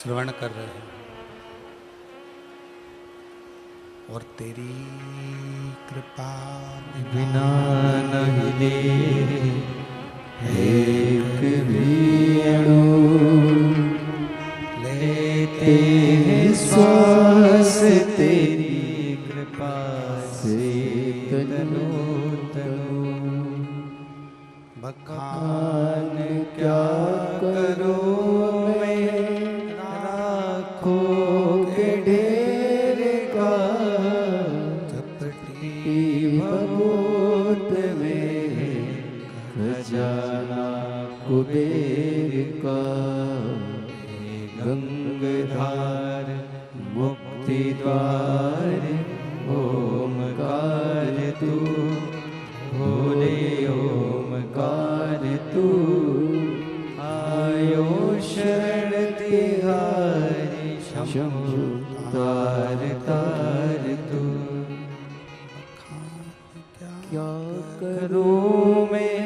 श्रवण कर रहे हैं और तेरी कृपा बिना नहीं दे एक भी अणु लेते हैं श्वास तेरी कृपा से तनु तनु बखान क्या करो मैं राखों के ढेर का चपटी भगोत में खजाना कुबेर का गंगाधार मुक्ति द्वार ओमकार तू भोले ओमकार तू आयो शरण तिहारी शंभु तार तार तू क्या करूं मैं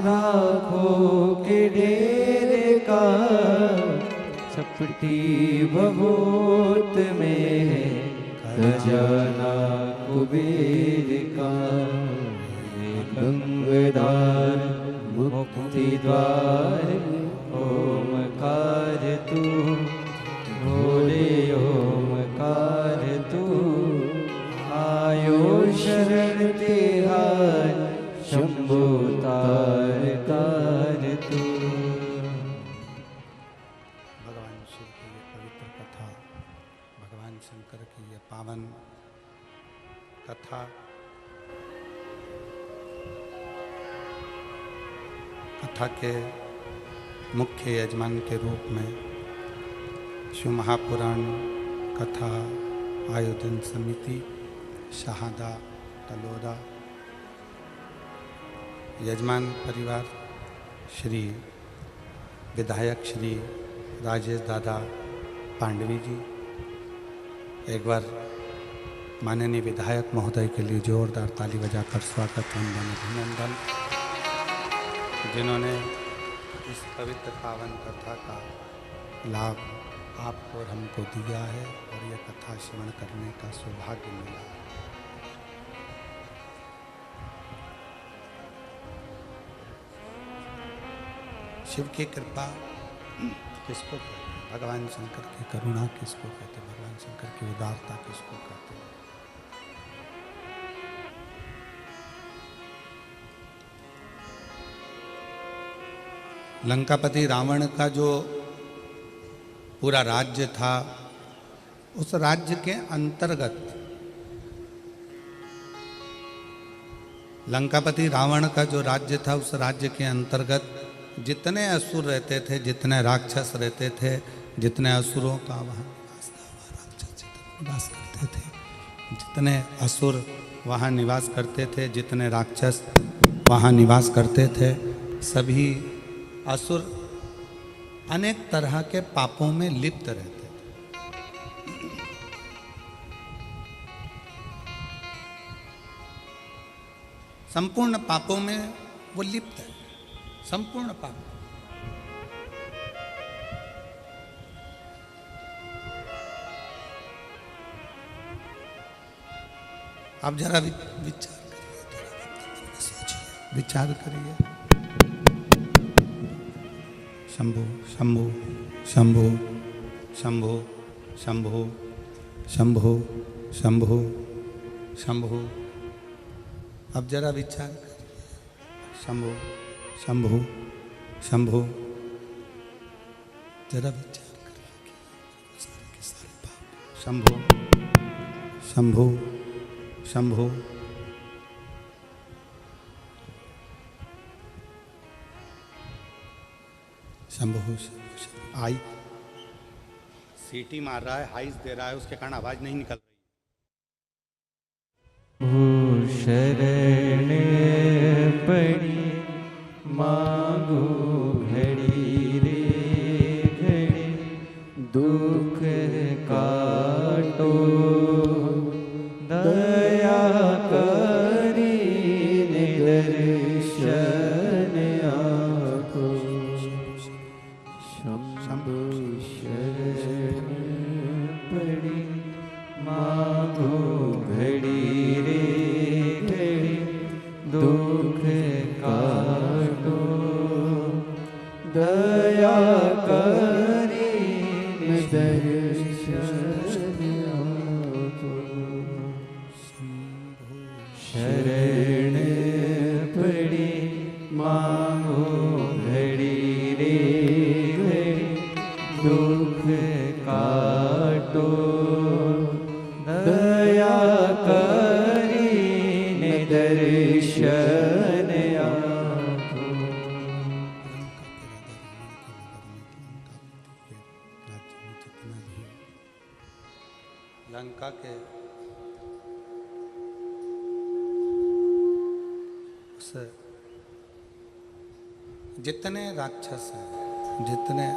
राखों के ढेर का चपटी भभूत में खजाना कुबेर का गंगाधार मुक्ति द्वार ओमकार तू भोले ओमकार तू आयो शरण तिहार शंभु तार तार तू। भगवान शिव की ये पवित्र कथा, भगवान शंकर की ये पावन कथा कथा के मुख्य यजमान के रूप में शिव महापुराण कथा आयोजन समिति शहादा तलोदा यजमान परिवार श्री विधायक श्री राजेश दादा पांडवी जी, एक बार माननीय विधायक महोदय के लिए जोरदार ताली बजाकर स्वागत वंदन अभिनंदन, जिन्होंने इस पवित्र पावन कथा का लाभ आपको और हमको दिया है और यह कथा श्रवण करने का सौभाग्य मिला। शिव की कृपा किसको कहते हैं? भगवान शंकर की करुणा किसको कहते हैं? भगवान शंकर की उदारता किसको कहते हैं? लंकापति रावण का जो पूरा राज्य था, उस राज्य के अंतर्गत लंकापति रावण का जो राज्य था, उस राज्य के अंतर्गत जितने असुर रहते थे, जितने राक्षस रहते थे, जितने असुरों का वहाँ निवास था, वह राक्षस निवास करते थे, जितने असुर वहाँ निवास करते थे, जितने राक्षस वहाँ निवास करते थे, सभी असुर अनेक तरह के पापों में लिप्त रहते थे। संपूर्ण पापों में वो लिप्त है, संपूर्ण पाप। आप जरा विचार करिए, सोचिए, विचार करिए। शंभु शंभु शंभु शंभु शंभु शंभु शंभु शंभु, अब जरा विचार करिए। शंभु शंभु शंभु, जरा विचार करिए कि सारे पाप। शंभु शंभु शंभु शंभु शंभु। आई सीटी मार रहा है, हाइस दे रहा है, उसके कारण आवाज नहीं निकल रही। शरण पड़ी मांगो घड़ी रे घड़ी दुख काटो दया करी निदर्शन आको शंभु शरण पड़ी मांगो घड़ी रे घड़ी दुख काटो दया करी दर्शन आपो शरण पड़ी मांगो घड़ी रे घड़ी दुख काटो दया करीने दर्शन आपो लंका के उस जितने राक्षस हैं, जितने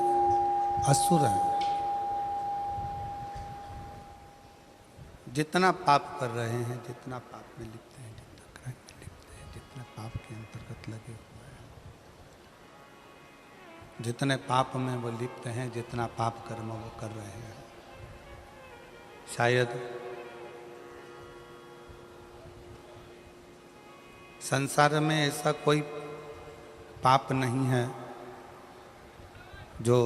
असुर हैं, जितना पाप कर रहे हैं, जितना पाप में लिप्त हैं, जितना क्राइम में लिप्त हैं, जितना पाप के अंतर्गत लगे हुए हैं, जितने पाप में वो लिप्त हैं, जितना पाप कर्म वो कर रहे हैं, शायद संसार में ऐसा कोई पाप नहीं है जो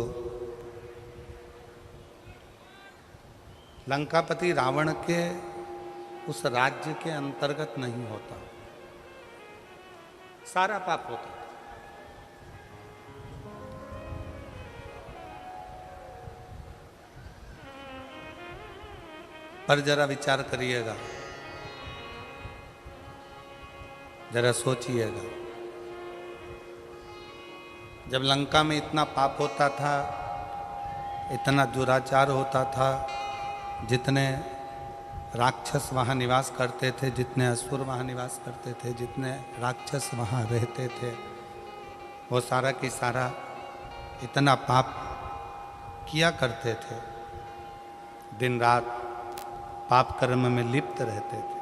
लंकापति रावण के उस राज्य के अंतर्गत नहीं होता। सारा पाप होता। पर जरा विचार करिएगा, जरा सोचिएगा, जब लंका में इतना पाप होता था, इतना दुराचार होता था, जितने राक्षस वहाँ निवास करते थे, जितने असुर वहाँ निवास करते थे, जितने राक्षस वहाँ रहते थे, वो सारा की सारा इतना पाप किया करते थे, दिन रात पाप कर्म में लिप्त रहते थे।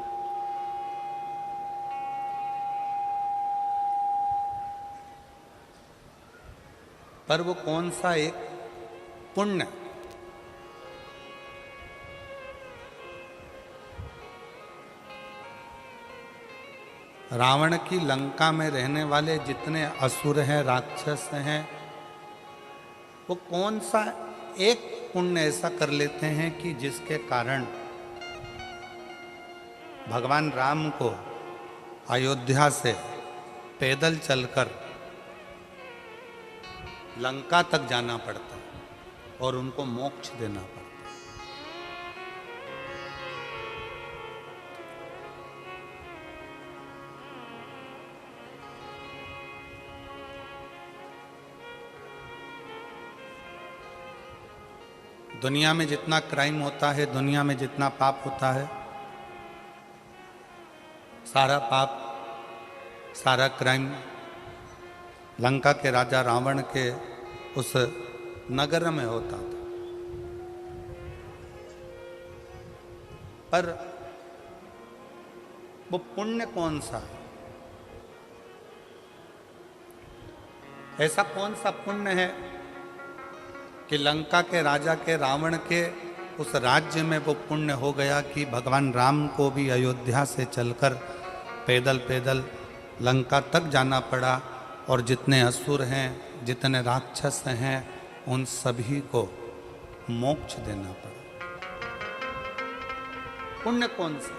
पर वो कौन सा एक पुण्य रावण की लंका में रहने वाले जितने असुर हैं, राक्षस हैं, वो कौन सा एक पुण्य ऐसा कर लेते हैं कि जिसके कारण भगवान राम को अयोध्या से पैदल चलकर लंका तक जाना पड़ता और उनको मोक्ष देना पड़ता। दुनिया में जितना क्राइम होता है, दुनिया में जितना पाप होता है, सारा पाप, सारा क्राइम लंका के राजा रावण के उस नगर में होता था। पर वो पुण्य कौन सा है? ऐसा कौन सा पुण्य है कि लंका के राजा के रावण के उस राज्य में वो पुण्य हो गया कि भगवान राम को भी अयोध्या से चलकर पैदल पैदल लंका तक जाना पड़ा और जितने असुर हैं, जितने राक्षस हैं, उन सभी को मोक्ष देना पड़ा। पुण्य कौन सा?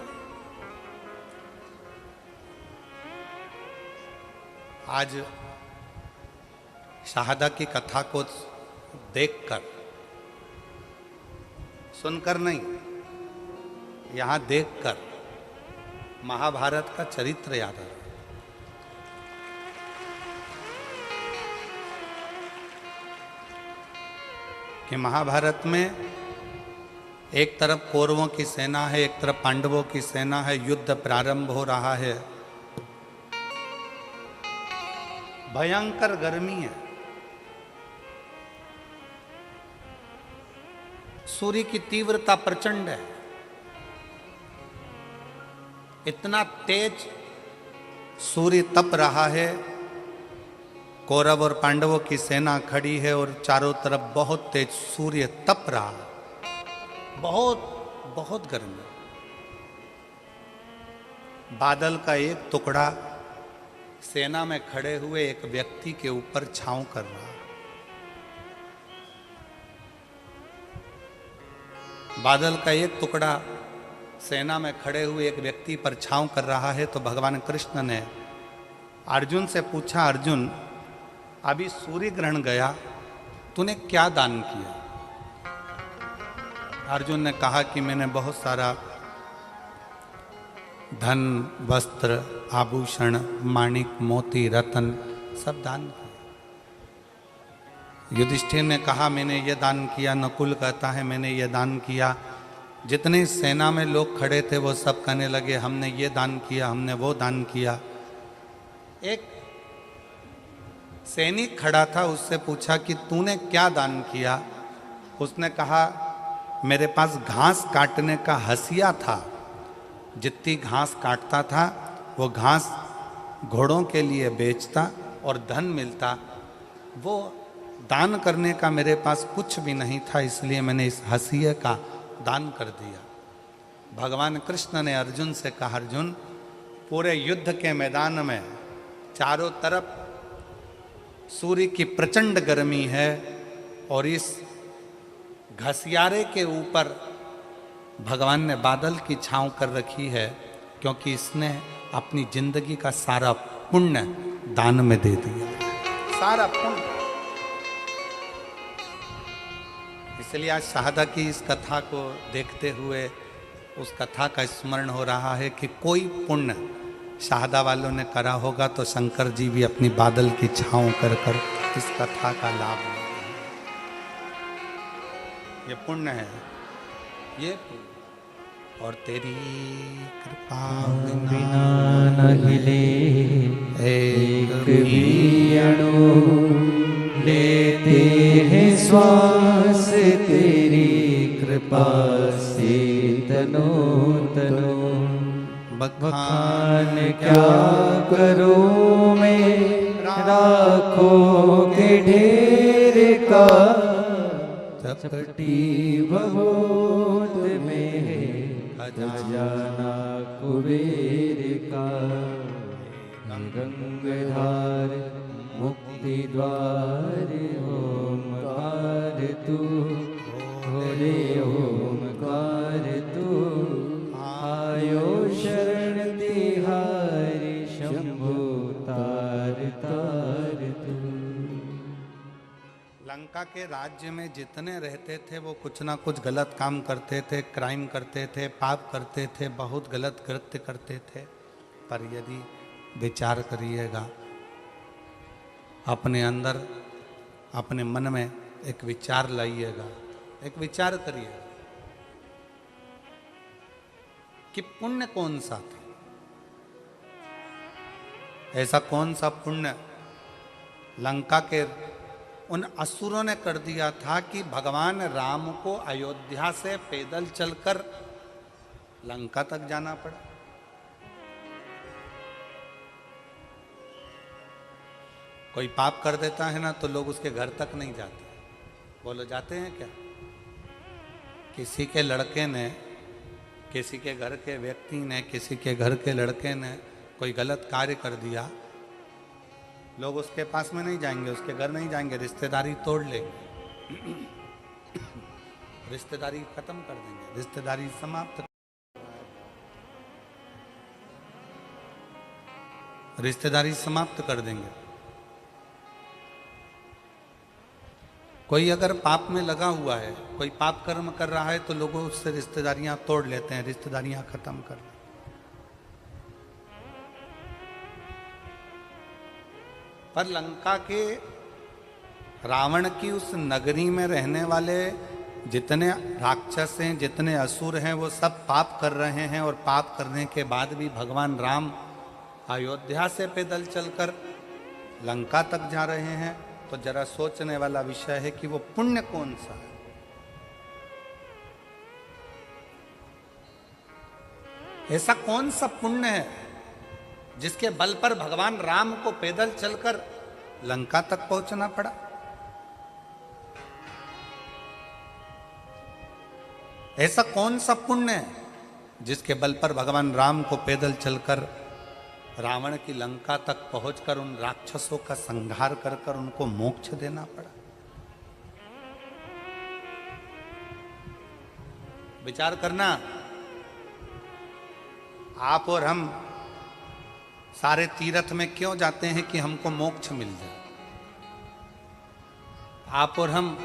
आज शहादा की कथा को देखकर, सुनकर नहीं, यहाँ देखकर महाभारत का चरित्र याद आ रहा है। कि महाभारत में एक तरफ कौरवों की सेना है, एक तरफ पांडवों की सेना है, युद्ध प्रारंभ हो रहा है, भयंकर गर्मी है, सूर्य की तीव्रता प्रचंड है, इतना तेज सूर्य तप रहा है, कौरव और पांडवों की सेना खड़ी है और चारों तरफ बहुत तेज सूर्य तप रहा है। बहुत बहुत गर्मी। बादल का एक टुकड़ा सेना में खड़े हुए एक व्यक्ति के ऊपर छांव कर रहा। बादल का एक टुकड़ा सेना में खड़े हुए एक व्यक्ति पर छांव कर रहा है। तो भगवान कृष्ण ने अर्जुन से पूछा, अर्जुन अभी सूर्य ग्रहण गया, तूने क्या दान किया? अर्जुन ने कहा कि मैंने बहुत सारा धन, वस्त्र, आभूषण, माणिक, मोती, रतन सब दान किया। युधिष्ठिर ने कहा मैंने ये दान किया। नकुल कहता है मैंने ये दान किया। जितने सेना में लोग खड़े थे वो सब कहने लगे हमने ये दान किया, हमने वो दान किया। एक सैनिक खड़ा था, उससे पूछा कि तूने क्या दान किया? उसने कहा मेरे पास घास काटने का हसिया था, जितनी घास काटता था वो घास घोड़ों के लिए बेचता और धन मिलता। वो दान करने का मेरे पास कुछ भी नहीं था, इसलिए मैंने इस हसिये का दान कर दिया। भगवान कृष्ण ने अर्जुन से कहा, अर्जुन पूरे युद्ध के मैदान में चारों तरफ सूर्य की प्रचंड गर्मी है और इस घसियारे के ऊपर भगवान ने बादल की छांव कर रखी है, क्योंकि इसने अपनी जिंदगी का सारा पुण्य दान में दे दिया, सारा पुण्य। इसलिए आज शहादा की इस कथा को देखते हुए उस कथा का स्मरण हो रहा है कि कोई पुण्य शहादा वालों ने करा होगा तो शंकर जी भी अपनी बादल की छांव कर कर इस कथा का लाभ ले रहे हैं। ये पुण्य है, ये पुण्य। और तेरी कृपा बिना न हिले एक भी अणु, लेते हैं श्वास तेरी कृपा से तनो तनो। बखान क्या करूं मैं राखों के ढेर का, चपटी बहुत में है खजाना कुबेर का। गंगाधार मुक्ति द्वार ओमकार तू, भोले ओमकार तू। आयो शरण तिहारी शंभु तार तार तू। लंका के राज्य में जितने रहते थे वो कुछ ना कुछ गलत काम करते थे, क्राइम करते थे, पाप करते थे, बहुत गलत कृत्य करते थे। पर यदि विचार करिएगा, अपने अंदर अपने मन में एक विचार लाइएगा, एक विचार करिएगा कि पुण्य कौन सा था, ऐसा कौन सा पुण्य लंका के उन असुरों ने कर दिया था कि भगवान राम को अयोध्या से पैदल चलकर लंका तक जाना पड़ा। कोई पाप कर देता है ना तो लोग उसके घर तक नहीं जाते। बोलो जाते हैं क्या? किसी के लड़के ने, किसी के घर के व्यक्ति ने, किसी के घर के लड़के ने कोई गलत कार्य कर दिया, लोग उसके पास में नहीं जाएंगे, उसके घर नहीं जाएंगे, रिश्तेदारी तोड़ लेंगे, रिश्तेदारी खत्म कर देंगे, रिश्तेदारी समाप्त, रिश्तेदारी समाप्त कर देंगे। कोई अगर पाप में लगा हुआ है, कोई पाप कर्म कर रहा है तो लोगों उससे रिश्तेदारियां तोड़ लेते हैं, रिश्तेदारियां खत्म कर लेते हैं। पर लंका के रावण की उस नगरी में रहने वाले जितने राक्षस हैं, जितने असुर हैं, वो सब पाप कर रहे हैं। और पाप करने के बाद भी भगवान राम अयोध्या से पैदल चलकर लंका तक जा रहे हैं। तो जरा सोचने वाला विषय है कि वो पुण्य कौन सा है। ऐसा कौन सा पुण्य है जिसके बल पर भगवान राम को पैदल चलकर लंका तक पहुंचना पड़ा। ऐसा कौन सा पुण्य है जिसके बल पर भगवान राम को पैदल चलकर रावण की लंका तक पहुंचकर उन राक्षसों का संहार कर कर उनको मोक्ष देना पड़ा। विचार करना, आप और हम सारे तीर्थ में क्यों जाते हैं कि हमको मोक्ष मिल जाए। आप और हम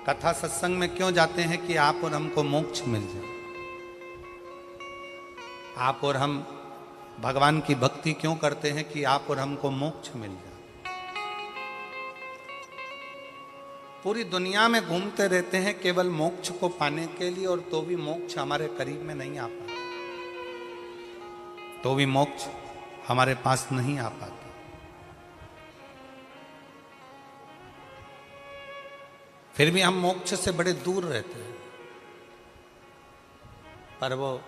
कथा सत्संग में क्यों जाते हैं कि आप और हमको मोक्ष मिल जाए। आप और हम भगवान की भक्ति क्यों करते हैं कि आप और हमको मोक्ष मिल जाए। पूरी दुनिया में घूमते रहते हैं केवल मोक्ष को पाने के लिए, और तो भी मोक्ष हमारे करीब में नहीं आ पाता, तो भी मोक्ष हमारे पास नहीं आ पाता। फिर भी हम मोक्ष से बड़े दूर रहते हैं। पर वो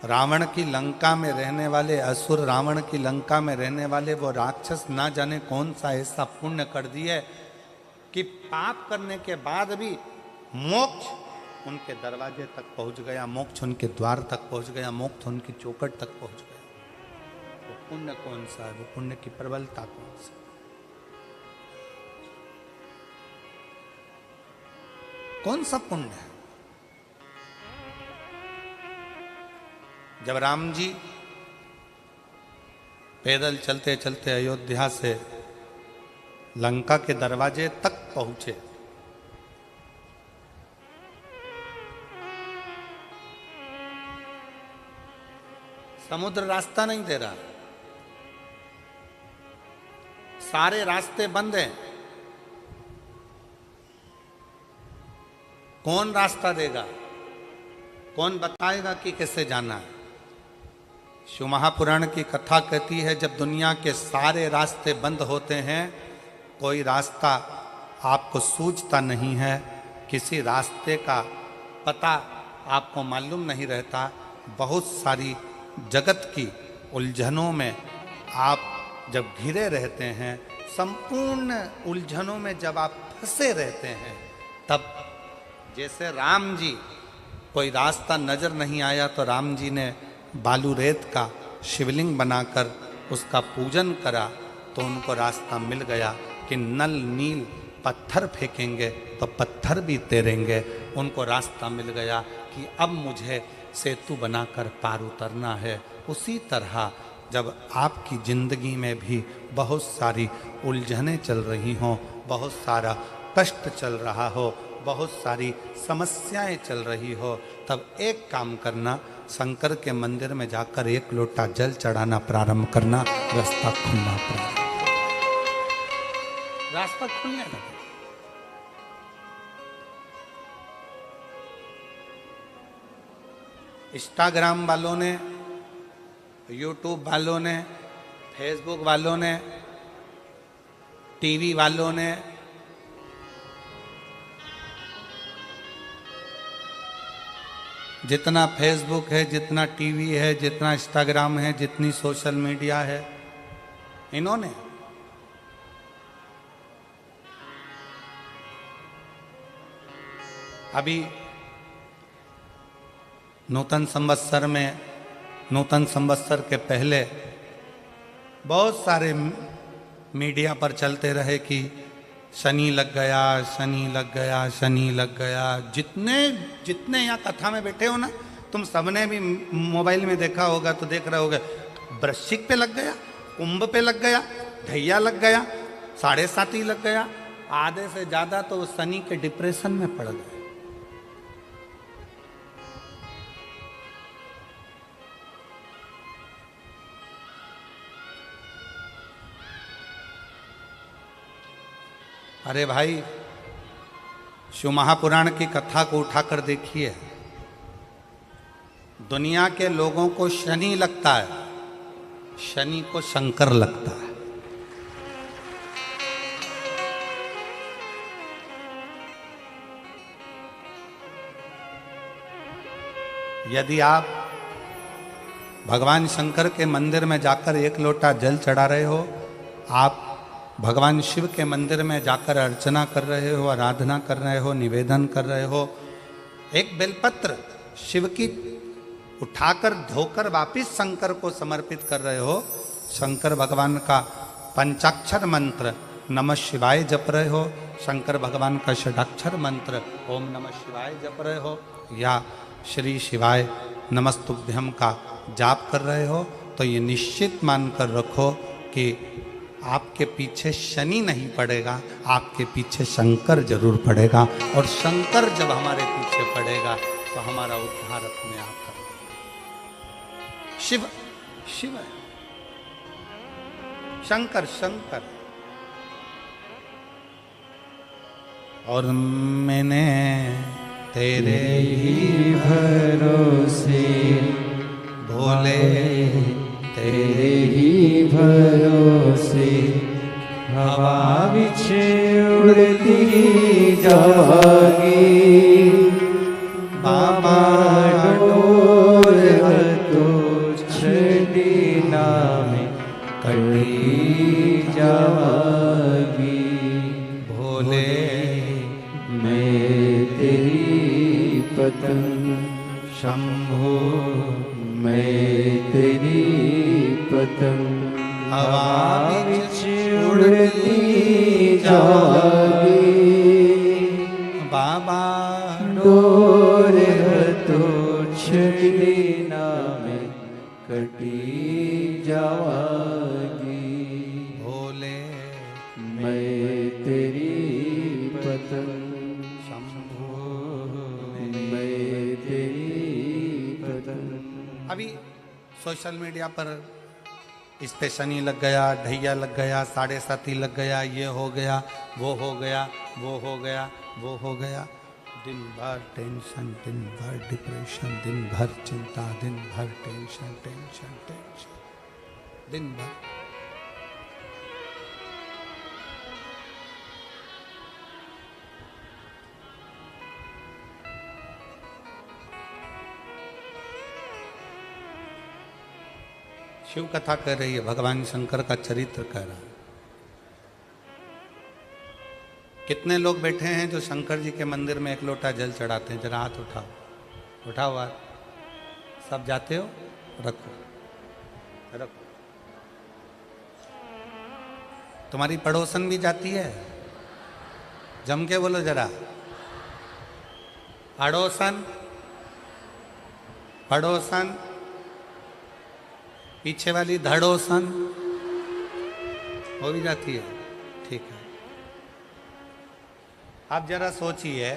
रावण की लंका में रहने वाले असुर, रावण की लंका में रहने वाले वो राक्षस ना जाने कौन सा ऐसा पुण्य कर दिए कि पाप करने के बाद भी मोक्ष उनके दरवाजे तक पहुंच गया, मोक्ष उनके द्वार तक पहुंच गया, मोक्ष उनकी चौखट तक पहुंच गया। वो पुण्य कौन सा है, वो पुण्य की प्रबलता कौन सी। कौन सा पुण्य है। जब राम जी पैदल चलते चलते अयोध्या से लंका के दरवाजे तक पहुंचे, समुद्र रास्ता नहीं दे रहा, सारे रास्ते बंद हैं। कौन रास्ता देगा, कौन बताएगा कि कैसे जाना है। शिव महापुराण की कथा कहती है जब दुनिया के सारे रास्ते बंद होते हैं, कोई रास्ता आपको सूझता नहीं है, किसी रास्ते का पता आपको मालूम नहीं रहता, बहुत सारी जगत की उलझनों में आप जब घिरे रहते हैं, संपूर्ण उलझनों में जब आप फंसे रहते हैं, तब जैसे राम जी कोई रास्ता नजर नहीं आया तो राम जी ने बालू रेत का शिवलिंग बनाकर उसका पूजन करा तो उनको रास्ता मिल गया कि नल नील पत्थर फेंकेंगे तो पत्थर भी तैरेंगे। उनको रास्ता मिल गया कि अब मुझे सेतु बनाकर पार उतरना है। उसी तरह जब आपकी ज़िंदगी में भी बहुत सारी उलझनें चल रही हों, बहुत सारा कष्ट चल रहा हो, बहुत सारी समस्याएं चल रही हो, तब एक काम करना, शंकर के मंदिर में जाकर एक लोटा जल चढ़ाना प्रारंभ करना, रास्ता खुलना प्रारंभ, रास्ता खुलने लगे। इंस्टाग्राम वालों ने, यूट्यूब वालों ने, फेसबुक वालों ने, टीवी वालों ने, जितना फेसबुक है, जितना टीवी है, जितना इंस्टाग्राम है, जितनी सोशल मीडिया है, इन्होंने अभी नूतन संवत्सर में, नूतन संवत्सर के पहले बहुत सारे मीडिया पर चलते रहे कि शनि लग गया, शनि लग गया, शनि लग गया। जितने जितने यहाँ कथा में बैठे हो ना, तुम सबने भी मोबाइल में देखा होगा तो देख रहे होगे, वृश्चिक पे लग गया, कुंभ पे लग गया, ढैया लग गया, 7.5 लग गया, आधे से ज्यादा तो शनि के डिप्रेशन में पड़ गए। अरे भाई, शिव महापुराण की कथा को उठाकर देखिए, दुनिया के लोगों को शनि लगता है, शनि को शंकर लगता है। यदि आप भगवान शंकर के मंदिर में जाकर एक लोटा जल चढ़ा रहे हो, आप भगवान शिव के मंदिर में जाकर अर्चना कर रहे हो, आराधना कर रहे हो, निवेदन कर रहे हो, एक बेलपत्र शिव की उठाकर धोकर वापिस शंकर को समर्पित कर रहे हो, शंकर भगवान का पंचाक्षर मंत्र नमः शिवाय जप रहे हो, शंकर भगवान का षडाक्षर मंत्र ओम नमः शिवाय जप रहे हो, या श्री शिवाय नमस्तुभ्यम का जाप कर रहे हो, तो ये निश्चित मानकर रखो कि आपके पीछे शनि नहीं पड़ेगा, आपके पीछे शंकर जरूर पड़ेगा। और शंकर जब हमारे पीछे पड़ेगा तो हमारा उद्धार अपने आप करेगा। शिव शिव है, शंकर शंकर। और मैंने तेरे ही भरोसे भोले तेरे ही भरोसे हवा बिछे उड़ती जागी, बाबा डोर तो छड़ीना में कटी जागी। भोले मैं तेरी पतंग शंभो, मैं तेरी पतंग हवा बिच उड़ती जागी, बाबा डोर तो छड़ीना में कटी जागी। भोले मैं तेरी पतंग शंभो। मैं तेरी पतंग। अभी सोशल मीडिया पर इस पे शनि लग गया, ढैया लग गया, 7.5 लग गया, ये हो गया, वो हो गया, वो हो गया, वो हो गया। दिन भर टेंशन, दिन भर डिप्रेशन, दिन भर चिंता, दिन भर टेंशन टेंशन टेंशन, दिन भर। शिव कथा कह रही है, भगवान शंकर का चरित्र कह रहा है। कितने लोग बैठे हैं जो शंकर जी के मंदिर में एक लोटा जल चढ़ाते हैं? जरा हाथ उठाओ, उठाओ हाथ। सब जाते हो? रखो रखो। तुम्हारी पड़ोसन भी जाती है? जम के बोलो जरा, पड़ोसन पड़ोसन। पीछे वाली धड़ोसन हो भी जाती है, ठीक है। आप जरा सोचिए,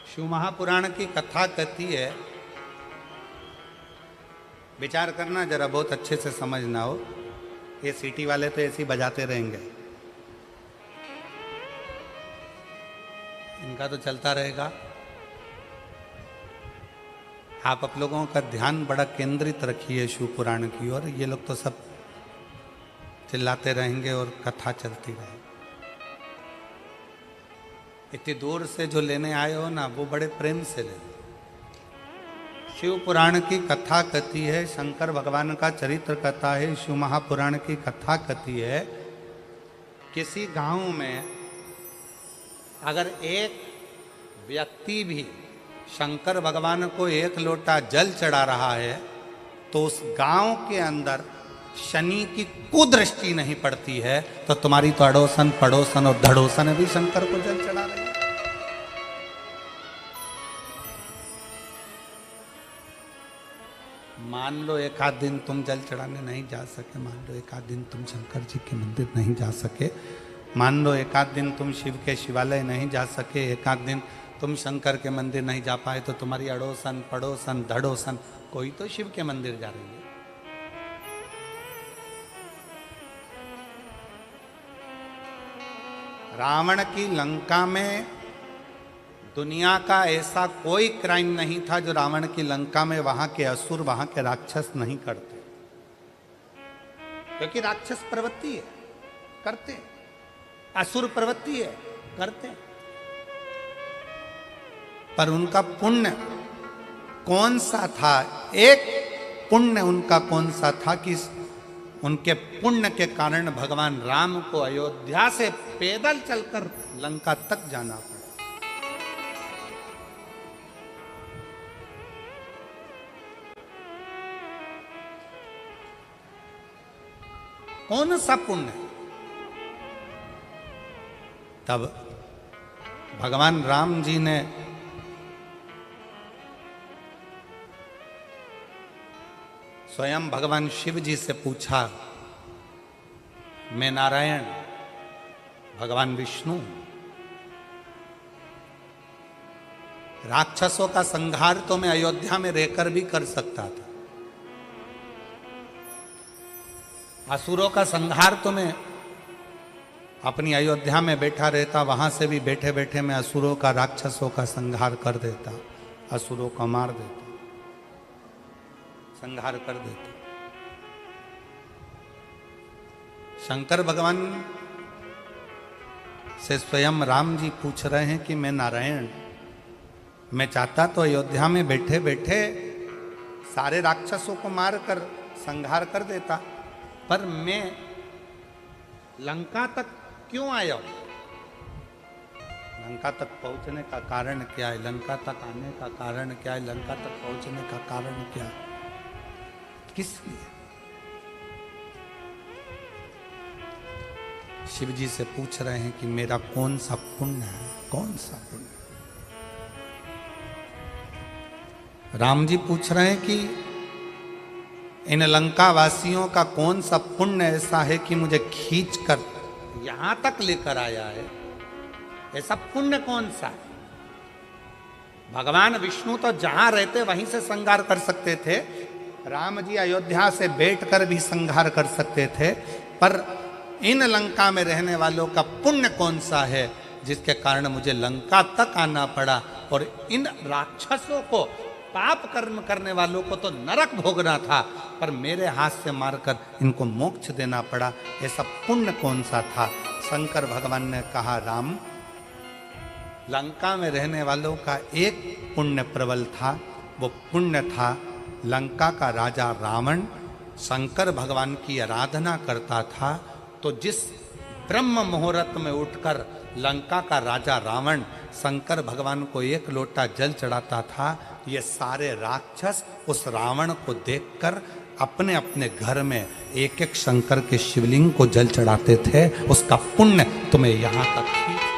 शिव महापुराण की कथा कहती है, विचार करना जरा, बहुत अच्छे से समझना हो। ये सीटी वाले तो ऐसे ही बजाते रहेंगे, इनका तो चलता रहेगा। आप लोगों का ध्यान बड़ा केंद्रित रखिए शिव पुराण की ओर। ये लोग तो सब चिल्लाते रहेंगे और कथा चलती रहेगी। इतनी दूर से जो लेने आए हो ना, वो बड़े प्रेम से ले। शिव पुराण की कथा कहती है, शंकर भगवान का चरित्र कथा है, शिव महापुराण की कथा कहती है, किसी गांव में अगर एक व्यक्ति भी शंकर भगवान को एक लोटा जल चढ़ा रहा है तो उस गांव के अंदर शनि की कुदृष्टि नहीं पड़ती है, तो तुम्हारी तो अड़ोसन पड़ोसन और धड़ोसन भी शंकर को जल चढ़ा रही है। मान लो एक आध दिन तुम जल चढ़ाने नहीं जा सके, मान लो एक आध दिन तुम शंकर जी के मंदिर नहीं जा सके, मान लो एक आध दिन तुम शिव के शिवालय नहीं जा सके, एक आध दिन तुम शंकर के मंदिर नहीं जा पाए, तो तुम्हारी अड़ोसन पड़ोसन धड़ोसन कोई तो शिव के मंदिर जा रही है। रावण की लंका में दुनिया का ऐसा कोई क्राइम नहीं था जो रावण की लंका में वहां के असुर, वहां के राक्षस नहीं करते, क्योंकि राक्षस प्रवृत्ति है, करते, असुर प्रवृत्ति है, करते। पर उनका पुण्य कौन सा था? एक पुण्य उनका कौन सा था कि उनके पुण्य के कारण भगवान राम को अयोध्या से पैदल चलकर लंका तक जाना पड़ा। कौन सा पुण्य? तब भगवान राम जी ने स्वयं भगवान शिव जी से पूछा, मैं नारायण, भगवान विष्णु, राक्षसों का संहार तो मैं अयोध्या में रहकर भी कर सकता था, असुरों का संहार तो मैं अपनी अयोध्या में बैठा रहता, वहां से भी बैठे बैठे मैं असुरों का, राक्षसों का संहार कर देता, असुरों को मार देता, संहार कर देता। शंकर भगवान से स्वयं राम जी पूछ रहे हैं कि मैं नारायण, मैं चाहता तो अयोध्या में बैठे बैठे सारे राक्षसों को मारकर संहार कर देता, पर मैं लंका तक क्यों आया हूं? लंका तक पहुंचने का कारण क्या है? लंका तक आने का कारण क्या है? लंका तक पहुंचने का कारण क्या है? किस लिए? शिव जी से पूछ रहे हैं कि मेरा कौन सा पुण्य है, कौन सा पुण्य? राम जी पूछ रहे हैं कि इन लंका वासियों का कौन सा पुण्य ऐसा है कि मुझे खींचकर यहां तक लेकर आया है? ऐसा पुण्य कौन सा है? भगवान विष्णु तो जहां रहते वहीं से संहार कर सकते थे, राम जी अयोध्या से बैठकर भी संहार कर सकते थे, पर इन लंका में रहने वालों का पुण्य कौन सा है जिसके कारण मुझे लंका तक आना पड़ा, और इन राक्षसों को, पाप कर्म करने वालों को तो नरक भोगना था, पर मेरे हाथ से मारकर इनको मोक्ष देना पड़ा, ऐसा पुण्य कौन सा था? शंकर भगवान ने कहा, राम, लंका में रहने वालों का एक पुण्य प्रबल था, वो पुण्य था लंका का राजा रावण शंकर भगवान की आराधना करता था, तो जिस ब्रह्म मुहूर्त में उठकर लंका का राजा रावण शंकर भगवान को एक लोटा जल चढ़ाता था, ये सारे राक्षस उस रावण को देखकर अपने अपने घर में एक एक शंकर के शिवलिंग को जल चढ़ाते थे। उसका पुण्य तुम्हें यहां तक खींच